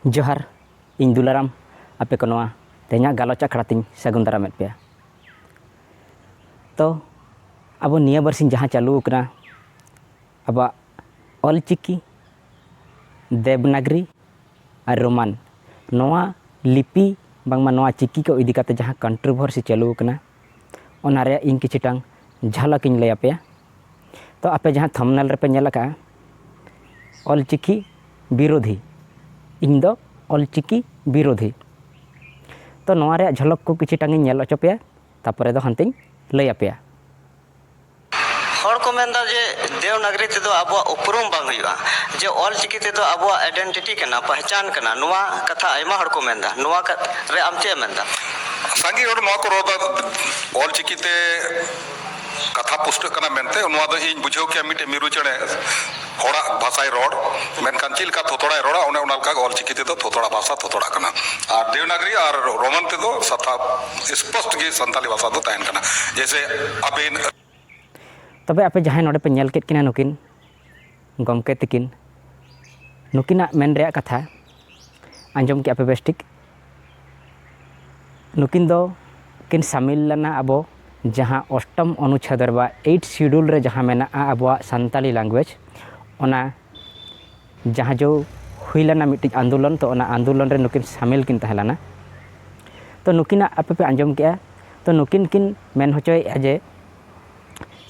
जोहार इन दुलाराम आपे को नोआ तेना गालोच आखड़ा तीन सगुन दारामेद पे तो अब निया बरसिन जहाँ चालू कना अब ऑलचिकी देवनागरी और रोमान नोआ लिपि बांगमा नोआ चिकी को इदी काते जहाँ कंट्रोवर्सी चालू कना ओनारे इन किछिटांग झलक इन लैया पे तो आपे जहाँ थंबनेल रे पे नेल का ऑलचिकी विरोधी इन दो ऑलचिकी विरोधी तो नोआ रे झलक को किछिटांग इन नेल अचो पे तापरे दो हंतिंग लैया पे हर को मेंदा जे देवनागरी ते दो आबो उपरुम बांग हुआ जे ऑलचिकी ते दो आबो आइडेंटिटी कना पहचान कना नोआ कथा आयमा हर को मेंदा नोआ रे आमचे मेंदा सांगी और नोआ को रोदा ऑलचिकी ते कथा पुस्तक कना मेनते नोआ दो इन बुझो के मिटे मिरु चणे होड़ा भाषाय रोड मेनकान चिलका थोथोड़ा रोड़ा ओने ओनालका ऑलचिकी ते दो थोथोड़ा भाषा थोथोड़ा कना और देवनागरी और रोमन ते दो सथा स्पष्ट गे संताली भाषा दो तायन कना जैसे अबेन तबे आपे जहाँ नोडे पे नेल केट किना नुकिन गमके तकिन नुकिना मेन रे कथा आंजम के आपे बेस्टिक नुकिन दो किन शामिल लना अबो जहाँ अष्टम अनुच्छेद बा 8 शेड्यूल रे जहाँ मेना अबो संताली लैंग्वेज ओना जहाँ जो हुईलना मिट्टी आंदोलन तो ओना आंदोलन रे नुकिन शामिल किन तहलाना तो नुकिना आपे पे आंजम के तो नुकिन किन मेन होचोय जे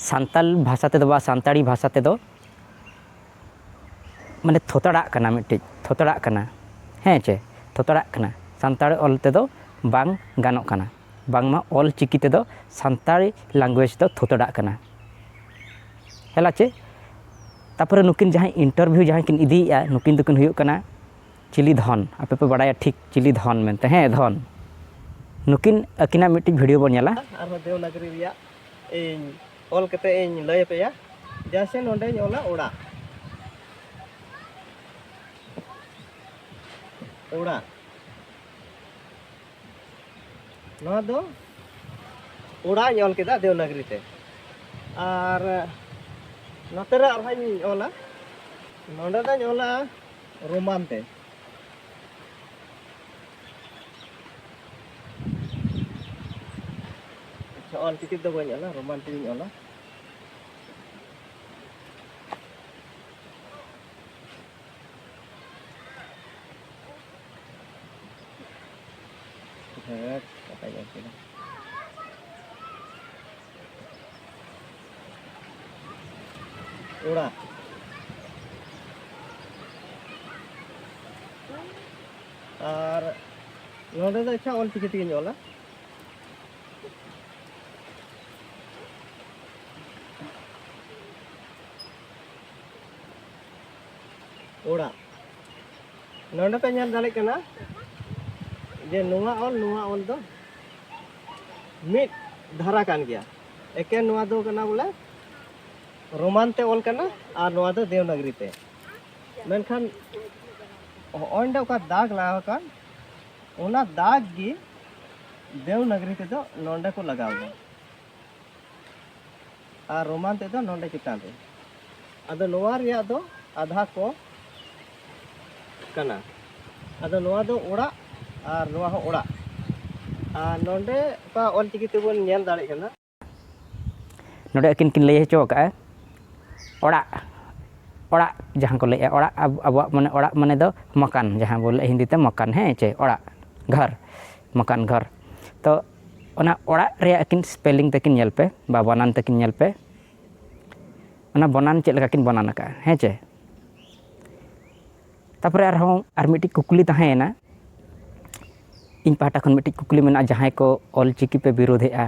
सान्ताल भाषा ते दो बा सान्ताड़ी भाषा ते दो माने थोतड़ा कना मिट्टी थोतड़ा कना हैं चे थोतड़ा कना सान्ताड़ी ऑल ते दो बांग गानो कना बांगमा ऑल चिकी ते दो सान्ताड़ी लैंग्वेज दो थोतड़ा कना हेला चे तापर नुकिन जहाँ इंटरव्यू जहाँ किन इदीया नुकिन दुकिन हुयुग कना चिली धन आपे पे बड़ाया ठीक चिली धन मेनते हैं धन नुकिन अकिना मिट्टी वीडियो बन नेला आरो देवनागरी रिया इन ऑल कते इन लय पेया जैसे नोंडे ओला ओड़ा ओड़ा नोआ दो ओड़ा ऑल केदा देवनागरी ते आर नोते रे आरहाई ओला नोंडे दा ओला रोमान ते ऑल चिकी दो बन ओला रोमान ते ओला kata yang sini udah और नोडे दा अच्छा ऑल चिकी तीन ओला ओड़ा नोडे पे ñal dale kana जे नुआ ऑल दो मिट धारा कान गया एके नुआ दो कना बोले रोमान ते ऑल कना और नुआ दो देवनागरी ते मेनखान ओंडे का दाग लावा कान ओना दाग गी देवनागरी ते दो नोंडे को लगाव दो और रोमान ते दो नोंडे चितान ते अदो नुआ रिया दो आधा को कना अदो नुआ दो ओड़ा और नोआ हो ओड़ा और नोंडे का ऑल चिकी ते बोन नेल दाड़े कना नोडे अकिन किन लय हचो का ओड़ा ओड़ा जहाँ को लय ओड़ा अब माने ओड़ा माने दो मकान जहाँ बोले हिंदी ते मकान है चे ओड़ा घर मकान घर तो ओना ओड़ा रे अकिन स्पेलिंग तकिन नेल पे बा बनान तकिन नेल पे ओना बनान चेक लगा किन बनान का है चे तापरे आर मिट्टी कुकली तहेना इन पाटा खन मिट्टी कुकली में जहाँ को ऑलचिकी पे विरोधेगा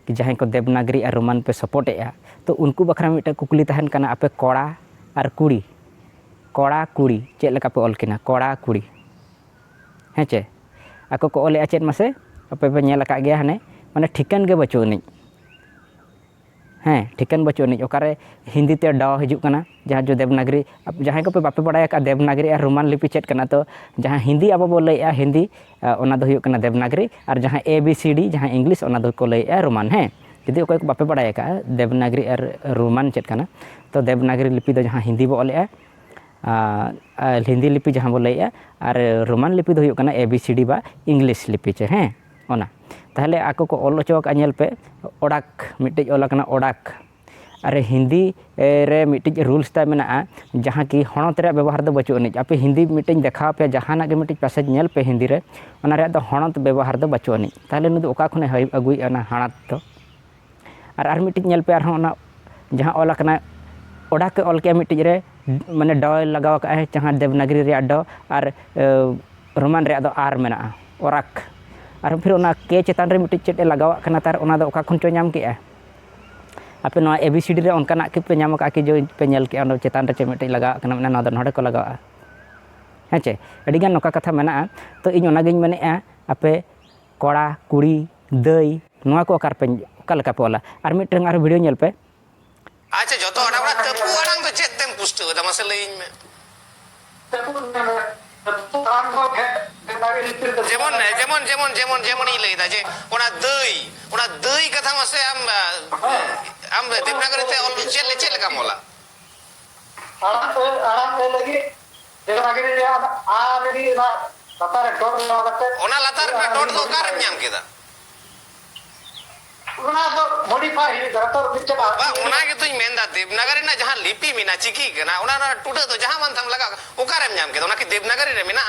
कि जहाँ को देवनागरी और रोमान पे सपोर्टेगा तो उनको बखरा मिट्टे कुकली तहन कना आपे कोड़ा और कुड़ी चेक लगा पे ऑल किना कोड़ा कुड़ी हैं चे आको को ऑले चेक मसे आपे पे नेल का गया हने माने ठिकन के बचो नहीं हैं ठिकन बचो नहीं ओकारे हिंदी ते डाव हिजुग कना जहाँ जो देवनागरी जहाँ को पे बापे बड़ाया का देवनागरी और रोमान लिपि चेक कना तो जहाँ हिंदी अब बो लैया हिंदी ओना दो हुयुग कना देवनागरी और जहाँ ABCD जहाँ इंग्लिश ओना दो को लैया रोमान हैं यदि कोई को बापे बड़ाया का देवनागरी और रोमान चेक कना तो देवनागरी लिपि दो जहाँ हिंदी बो ऑलेया हिंदी लिपि जहाँ बो लैया और रोमान लिपि दो हुयुग कना ABCD बा इंग्लिश लिपि चे हैं ओना ताहले आको को ऑल होचो का नेल पे ओडाक मिटे ऑल कना ओडाक और हिंदी रे मिटे रूल्स ता मेना जहाँ की हणत रे व्यवहार दो बचो अनिज आपे हिंदी मिटे देखा पे जहाना के मिटे पैसेज नेल पे हिंदी रे ओना रे दो हणत व्यवहार दो बचो अनिज ताहले नु ओका खने अगुई अना हणत तो और मिटे नेल पे और जहाँ ऑल कना ओडाक ऑल के मिटे रे माने ड लगाव का है जहाँ देवनागरी रे ड और रोमान रे दो आर मेना ओराक और फिर ओना के चेतान रे मिटे चेट लगाव कना तार ओना दो ओका खन चो नाम के आपे नवा ABCD रे उनका के पे नाम का कि जो पे नेल के ओना चेतान रे चे मिटे लगाव कना ना दो नोडे को लगाव है चे अडी गान नोका कथा मेना तो इन ओना गिन मेने आपे कोड़ा कुड़ी दई नवा को आकार पे ओका लका पे ओला और मिटन आर वीडियो नेल पे अच्छा जतो अड़ा बड़ा तपु अड़ांग तो चेत तेम पुष्ट दा मसे लेइन में जेमन जेमन जेमन जेमन जेमन ई लेदा जे ओना दई कथा मसे आम देवनागरी ते ऑल चेल का मोला आराम लगी देवनागरी रे आ रे ना लतार डॉट लगाते ओना लतार ना डॉट दो कार ᱧᱟᱢ केदा ओना तो मॉडिफाई ही करतो बिच बा ओना के तुई मेंदा देवनागरी ना जहां लिपि मिना चिकी कना ओना ना टुडे तो जहां मन थम लगा ओकारे ᱧᱟᱢ केदा ओना की देवनागरी रे मिना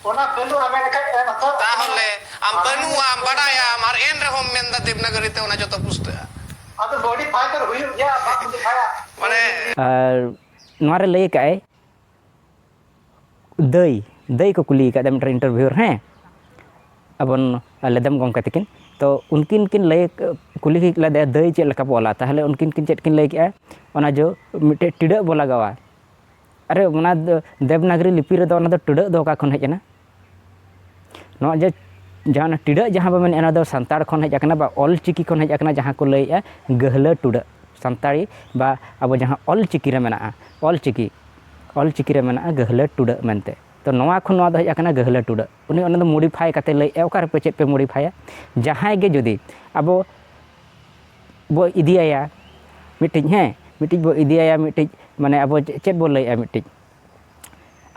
ओना पेलु हमें का मतलब ताहले आम बनु आम बडाया मार एन रे हम मेंदा देवनागरी ते ओना जतो पुष्ट आ तो मॉडिफाई कर हुई या बात दिखाया माने नवा रे लई काए दई को कुली का दम इंटरव्यूअर हैं अबन लेदम गम कतिकिन तो उनकिन किन लय कुली की ला दई चे लका बोला ताहले उनकिन किन चेट किन लय के ओना जो मिटे टिडा बो लगावा अरे ओना देवनागरी लिपि रे दो ओना दो टिडा दो का खन हेजना नो जे जहां टिडा जहां बा मेन ओना दो संताड़ खन हेज अकना बा ऑल चिकी खन हेज अकना जहां को लय गहला टुडा संताड़ी बा अब जहां ऑल चिकी रे मेना ऑल चिकी रे मेना गहला टुडा मेनते तो नवा खन नवा दो हेज अकना गहला टुडा उनी ओना दो मॉडिफाई काते लय ओका रे पे चेट पे मॉडिफाई जहां गे जदी अब बो इदिया मिटिज हैं मिटिज बो इदिया मिटिज माने अब चेट बो लय मिटिज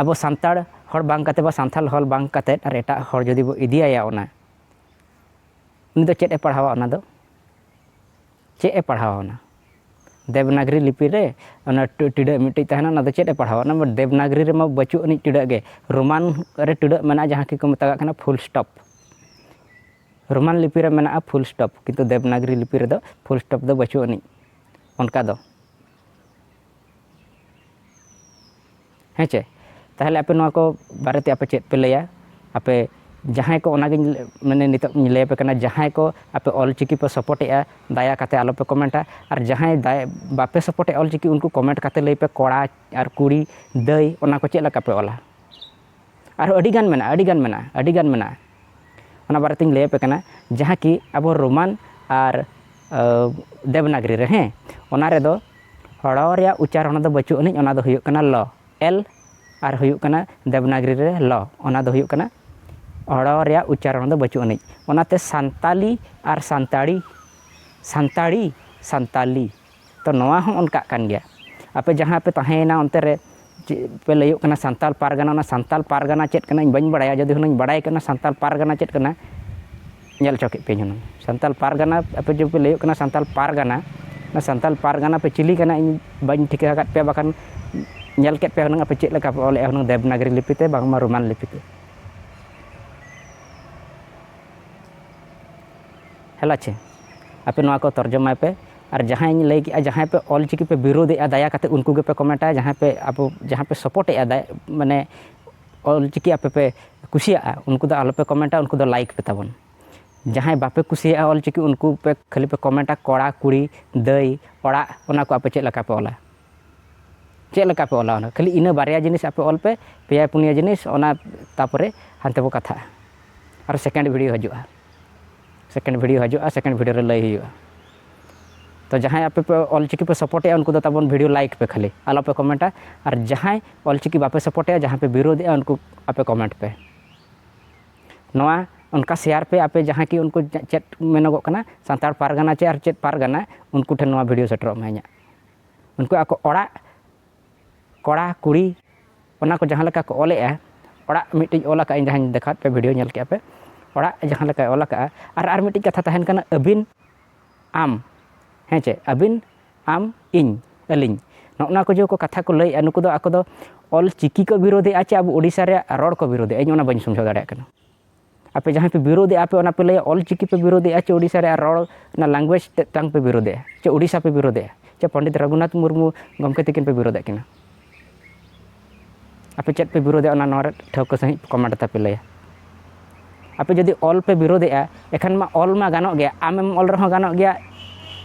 अब संताड़ हर बांग काते बा संथाल हल बांग काते और एटा हर जदी बो इदिया ओना उनी दो चेट ए पढ़ावा ओना दो चेट ए पढ़ावा ओना देवनागरी लिपि रे ओना टिडा मिटिज तहना ना दो चेट ए पढ़ावा ओना देवनागरी रे मा बचु अनि टिडा गे रोमान रे टिडा मेना जहां की को मता कना फुल स्टॉप रोमान लिपि रे मेना फुल स्टॉप किंतु देवनागरी लिपि रे दो फुल स्टॉप दो बचु अनि उनका दो हैं चे ताहले आपे नवा को बारेते आपे चेत पे लया आपे जहां को ओना मैंने नित लय पे कना जहां को आपे ऑल चिकी पे सपोर्ट एआ दाया काते आलो पे कमेंटा और जहां बापे सपोर्ट ऑल चिकी उनको कमेंट काते लय पे कोड़ा और कुड़ी दई ओना को चेत लका पे ओला और अडी गान मेना ओना बारेते लय पे कना जहां की अब रोमान और देवनागरी रे हैं ओना रे दो हड़ो रे उच्चारण दो बचु अनिज ओना दो हुयुग कना ल एल और हुयुग कना देवनागरी रे ल ओना दो हुयुग कना हड़ो रे उच्चारण दो बचु अनिज ओनाते संताली और संताली तो नवा हम उनका कान गया आपे जहां पे तहेना ओनते रे पे लयुग कना संताल पारगाना चेत कना बन बड़ाया जदि हुनኝ बड़ाय कना संताल पारगाना चेत कना नेल चौके पे हुनኝ संताल पारगाना आपे जो पे लयुग कना संताल पारगाना पे चिली कना बन ठिका काट पे बाkan नेल के पे हुनኝ आपे चेत लका पे ओले हुनኝ देवनागरी लिपि ते बांगमा रोमान लिपि ते हेला छे आपे नवा को तर्जमा पे और जहां लय कि जहां पे ऑल चिकी पे विरोध ए दाया काते उनको के पे कमेंटा जहां पे सपोर्ट ए माने ऑल चिकी आपे पे कुसिया उनको दो आलो पे कमेंटा उनको दो लाइक पे ताबन जहां बापे कुसिया ऑल चिकी उनको पे खाली पे कमेंटा कोड़ा कुड़ी दई ओड़ा ओना को आपे चेत लका पे ओला खाली इना बारिया जिनिस आपे ऑल पे पेया पुनिया जिनिस ओना तापरे हानते बो कथा और सेकंड वीडियो हजुआ सेकंड वीडियो रे लय हुआ तो जहां आपे पे ऑल चिकी पे सपोर्ट है उनको दो ताबन वीडियो लाइक पे खाली आलो पे कमेंटा और जहां ऑल चिकी बापे सपोर्ट है जहां पे विरोध है उनको आपे कमेंट पे नवा उनका शेयर पे आपे जहां की उनको चेट मेनगो कना संताल पारगाना चे और चेट पारगाना उनको ठे नवा वीडियो सेटर माइया उनको आको ओड़ा ᱠᱚᱲᱟ ᱠᱩᱲᱤ ᱚᱱᱟ ᱠᱚ ᱡᱟᱦᱟᱸ ᱞᱮᱠᱟ ᱠᱚ ᱚᱞᱮᱜᱼᱟ, ᱚᱲᱟᱜ ᱢᱤᱫᱴᱤᱡ ᱚᱞ ᱟᱠᱟᱫ ᱤᱧ ᱡᱟᱦᱟᱸᱧ देखात ᱯᱮ ᱵᱷᱤᱰᱤᱭᱳ ᱧᱮᱞ ᱠᱮᱜᱼᱟ ᱯᱮ, ᱚᱲᱟᱜ ᱡᱟᱦᱟᱸ ᱞᱮᱠᱟᱭ ᱚᱞ ᱟᱠᱟᱜᱼᱟ ᱟᱨ ᱢᱤᱫᱴᱤᱡ ᱠᱟᱛᱷᱟ ᱛᱟᱦᱮᱱ ᱠᱟᱱᱟ ᱟᱹᱵᱤᱱ ᱟᱢ, ᱦᱮᱸ ᱪᱮ, ᱟᱹᱵᱤᱱ ᱟᱢ ᱤᱧ ᱟᱹᱞᱤᱧ, ᱱᱚᱜᱼᱱᱟ ᱠᱚ ᱡᱮ ᱠᱚ ᱠᱟᱛᱷᱟ ᱠᱚ ᱞᱟᱹᱭᱮᱜᱼᱟ, ᱱᱩᱠᱩ ᱫᱚ ᱟᱠᱚ ᱫᱚ ᱚᱞ ᱪᱤᱠᱤ ᱠᱚ ᱵᱤᱨᱳᱫᱮᱜᱼᱟ ᱪᱮ ᱟᱵᱚ ᱳᱰᱤᱥᱟ ᱨᱮᱭᱟᱜ ᱨᱚᱲ ᱠᱚ ᱵᱤᱨᱳᱫᱮᱜᱼᱟ, ᱤᱧ ᱚᱱᱟ ᱵᱟᱹᱧ ᱥᱚᱢझᱟᱣ ᱫᱟᱲᱮᱭᱟᱜ ᱠᱟᱱᱟ। ᱟᱯᱮ ᱡᱟᱦᱟᱸᱭ ᱯᱮ ᱵᱤᱨᱳᱫᱮᱜᱼᱟ ᱟᱯᱮ ᱚᱱᱟ ᱯᱮ ᱞᱟᱹᱭᱟ ᱚᱞ ᱪᱤᱠᱤ ᱯᱮ ᱵᱤᱨᱳᱫᱮᱜᱼᱟ ᱪᱮ ᱳᱰᱤᱥᱟ ᱨᱮᱭᱟᱜ ᱨᱚᱲ ᱚᱱᱟ ᱞᱮᱝᱜᱩᱭᱮᱡᱽ ᱛᱮᱫ ᱯᱮ ᱵᱤᱨᱳᱫᱮᱜᱼᱟ ᱪᱮ ᱳᱰᱤᱥᱟ ᱯᱮ ᱵᱤᱨᱳᱫᱮᱜᱼᱟ ᱪᱮ ᱯᱚᱱᱰᱤᱛ ᱨᱚᱜᱷᱩᱱᱟᱛᱷ ᱢᱩᱨᱢᱩ ᱜᱚᱢᱠᱮ ᱛᱟᱹᱠᱤᱱ ᱯᱮ ᱵᱤᱨᱳᱫᱮᱜ ᱠᱤᱱᱟ? ᱟᱯᱮ ᱪᱮᱫ ᱯᱮ ᱵᱤᱨᱳᱫᱮᱜᱼᱟ ᱚᱱᱟ ᱱᱚᱣᱟ ᱨᱮ ᱴᱷᱟᱹᱣᱠᱟᱹ ᱥᱟᱺᱦᱤᱡ ᱠᱚᱢᱮᱱᱴ ᱛᱮᱯᱮ ᱞᱟᱹᱭᱟ। ᱟᱯᱮ ᱡᱩᱫᱤ ᱚᱞ ᱯᱮ ᱵᱤᱨᱳᱫᱮᱜᱼᱟ ᱮᱠᱷᱟᱱ ᱢᱟ ᱚᱞ ᱢᱟ ᱜᱟᱱᱚᱜ ᱜᱮᱭᱟ, ᱟᱢᱮᱢ ᱚᱞ ᱨᱮᱦᱚᱸ ᱜᱟᱱᱚᱜ ᱜᱮᱭᱟ,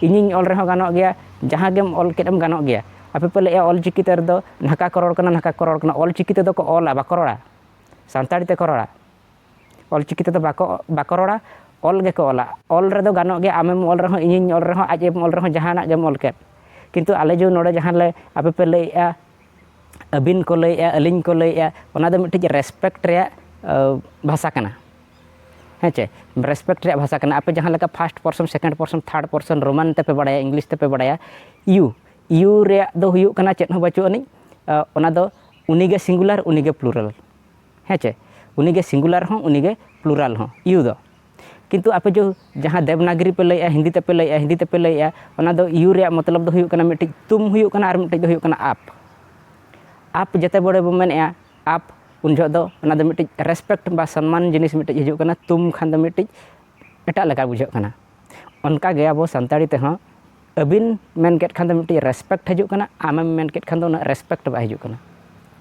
ᱤᱧᱤᱧ ᱚᱞ ᱨᱮᱦᱚᱸ ᱜᱟᱱᱚᱜ ᱜᱮᱭᱟ, ᱡᱟᱦᱟᱸ ᱜᱮᱢ ᱚᱞ ᱠᱮᱫ ᱮᱢ ᱜᱟᱱᱚᱜ ᱜᱮᱭᱟ। ᱟᱯᱮ ᱯᱮ ᱞᱟᱹᱭᱮᱜᱼᱟ ᱚᱞ ᱪᱤᱠᱤ ᱛᱮ ᱨᱮᱫᱚ ᱱᱷᱟᱠᱟ ᱠᱚ ᱨᱚᱲ ᱠᱟᱱᱟ ᱱᱷᱟᱠᱟ ᱠᱚ ᱨᱚᱲ ᱠᱟᱱᱟ, ᱚᱞ ᱪᱤᱠᱤ ᱛᱮᱫᱚ ᱠᱚ ᱚᱞᱟ ᱵᱟᱠᱚ ᱨᱚᱲᱟ, ᱥᱟᱱᱛᱟᱲᱤ ᱛᱮᱠᱚ ᱨᱚᱲᱟ, ᱚᱞ ᱪᱤᱠᱤ ᱛᱮᱫᱚ ᱵᱟᱠᱚ ᱨᱚᱲᱟ, ᱚᱞ ᱜᱮᱠᱚ ᱚᱞᱟ। ᱚᱞ ᱨᱮᱫᱚ ᱜᱟᱱᱚᱜ ᱜᱮᱭᱟ, ᱟᱢᱮᱢ ᱚᱞ ᱨᱮᱦᱚᱸ ᱤᱧᱤᱧ ᱚᱞ ᱨᱮᱦᱚᱸ ᱟᱡ ᱮᱢ ᱚᱞ ᱨᱮᱦᱚᱸ ᱡᱟᱦᱟᱱᱟᱜ ᱜᱮᱢ ᱚᱞ ᱠᱮᱫ, ᱠᱤᱱᱛᱩ ᱟᱞᱮ ᱡᱮ ᱱᱚᱰᱮ ᱡᱟᱦᱟᱸ ᱟᱯᱮ ᱯᱮ ᱞᱟᱹᱭᱮᱜᱼᱟ ᱟᱹᱵᱤᱱ ᱠᱚ ᱞᱟᱹᱭᱮᱜᱼᱟ ᱟᱹᱞᱤᱧ ᱠᱚ ᱞᱟᱹᱭᱮᱜᱼᱟ, ᱚᱱᱟ ᱫᱚ ᱢᱤᱫᱴᱤᱡ ᱨᱮᱥᱯᱮᱠᱴ ᱨᱮᱭᱟᱜ ᱵᱷᱟᱥᱟ ᱠᱟᱱᱟ, ᱦᱮᱸ ᱪᱮ, ᱨᱮᱥᱯᱮᱠᱴ ᱨᱮᱭᱟᱜ ᱵᱷᱟᱥᱟ ᱠᱟᱱᱟ। ᱟᱯᱮ ᱡᱟᱦᱟᱸ ᱞᱮᱠᱟ first person second person third person Roman ᱛᱮᱯᱮ ᱵᱟᱲᱟᱭᱟ, ᱤᱝᱞᱤᱥ ᱛᱮᱯᱮ ᱵᱟᱲᱟᱭᱟ, ᱤᱭᱩ ᱨᱮᱭᱟᱜ ᱫᱚ ᱦᱩᱭᱩᱜ ᱠᱟᱱᱟ ᱪᱮᱫ ᱦᱚᱸ ᱵᱟᱹᱪᱩᱜ ᱟᱹᱱᱤᱡ, ᱚᱱᱟ ᱫᱚ ᱩᱱᱤᱜᱮ ᱥᱤᱝᱜᱩᱞᱟᱨ ᱩᱱᱤᱜᱮ ᱯᱞᱩᱨᱟᱞ, ᱦᱮᱸ ᱪᱮ, ᱩᱱᱤᱜᱮ ᱥᱤᱝᱜᱩᱞᱟᱨ ᱦᱚᱸ ᱩᱱᱤᱜᱮ ᱯᱞᱩᱨᱟᱞ ᱦᱚᱸ ᱤᱭᱩ ᱫᱚ, ᱠᱤᱱᱛᱩ ᱟᱯᱮ ᱡᱟᱦᱟᱸ ᱫᱮᱵᱽᱱᱟᱜᱚᱨᱤ ᱯᱮ ᱞᱟᱹᱭᱮᱜᱼᱟ, ᱦᱤᱱᱫᱤ ᱛᱮᱯᱮ ᱞᱟᱹᱭᱮᱜᱼᱟ, ᱚᱱᱟ ᱫᱚ ᱤᱭᱩ ᱨᱮᱭᱟᱜ ᱢᱚᱛᱞᱚᱵ ᱫᱚ ᱦᱩᱭᱩᱜ ᱠᱟᱱᱟ ᱢᱤᱫᱴᱤᱡ ᱛᱩᱢ ᱦᱩᱭᱩᱜ ᱠᱟᱱᱟ ᱟᱨ ᱢᱤᱫᱴᱤᱡ ᱫᱚ ᱦᱩᱭᱩᱜ ᱠᱟᱱᱟ ᱟᱯ ᱡᱮᱛᱮ ᱵᱚᱲᱮ ᱵᱚ ᱢᱮᱱᱮᱜᱼᱟ ᱟᱯ, उन जगह दो ᱚᱱᱟ ᱫᱚ ᱢᱤᱫᱴᱤᱡ ᱨᱮᱥᱯᱮक्ᱴ ᱵᱟ ᱥᱚᱱᱢᱟᱱ ᱡᱤᱱᱤस ᱢᱤᱫᱴᱤᱡ ᱦᱤᱡᱩᱜ ᱠᱟᱱᱟ, तुम खान दो मिट्टी एटा लगा बुझाग कना। उनका गे अब सानताड़ी तेहो अबिन मेन केट खान दो मिट्टी रेस्पेक्ट हजूग कना, आमेम मेन केट खान दो उना रेस्पेक्ट बा हजूग कना।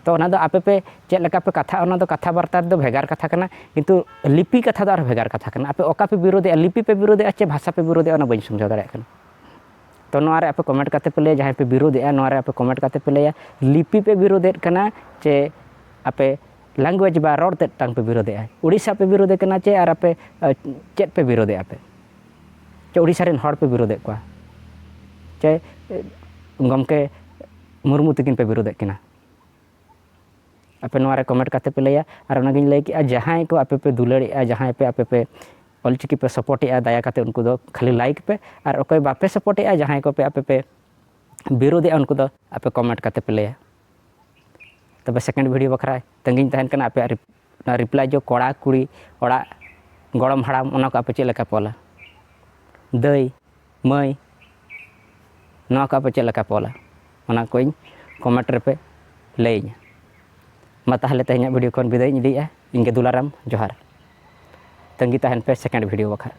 तो उना दो आपे पे चेक लगा पे कथा उना दो कथा बार्ता दो भेगार कथा कना, किंतु लिपि कथा दो आर भेगार कथा कना। आपे ओका पे विरोधे लिपि पे विरोधे चे भाषा पे विरोधे उना बइन समझाव दाड़ेयाग कना। तो नोआ रे आपे कमेंट करते पे लैया, जहाँ पे विरोधे नोआ रे आपे कमेंट करते पे लैया लिपि पे विरोधे कना चे आपे लैंग्वेज बा रोड ते टांग पे विरोधे उड़ीसा पे विरोधे कना चे आर आपे चेक पे विरोधे आपे चे उड़ीसा रेन हड़ पे विरोधे को चे गमके मुर्मू तकिन पे विरोधे किना। आपे नोआ रे कमेंट करते पे लैया आर ओनागिन लैय कि जहाँ को आपे पे दुलाड़ेआ, जहाँ पे आपे पे ऑलचिकी पे सपोर्टेआ दया करते उनको दो खाली लाइक पे, और अकोय बापे सपोर्टेआ जहाँ को पे आपे पे विरोधेआ उनको दो आपे कमेंट करते पे लैया। तब सेकेंड वीडियो बखरा तंगिन तहन कना आपे रिप्लाई जो कोड़ा कुड़ी ओड़ा गड़म हाड़ाम ओना को आपे चेक लेका पोला दई मई नोआ को आपे चेक लेका पोला ओना कोई कमेंट रे पे लैया। मा ताहले तेहेᱧᱟᱜ वीडियो खन विदाय इदीया, इनके दुलाराम जोहार। तंगी तहन पे सेकेंड वीडियो बखरा।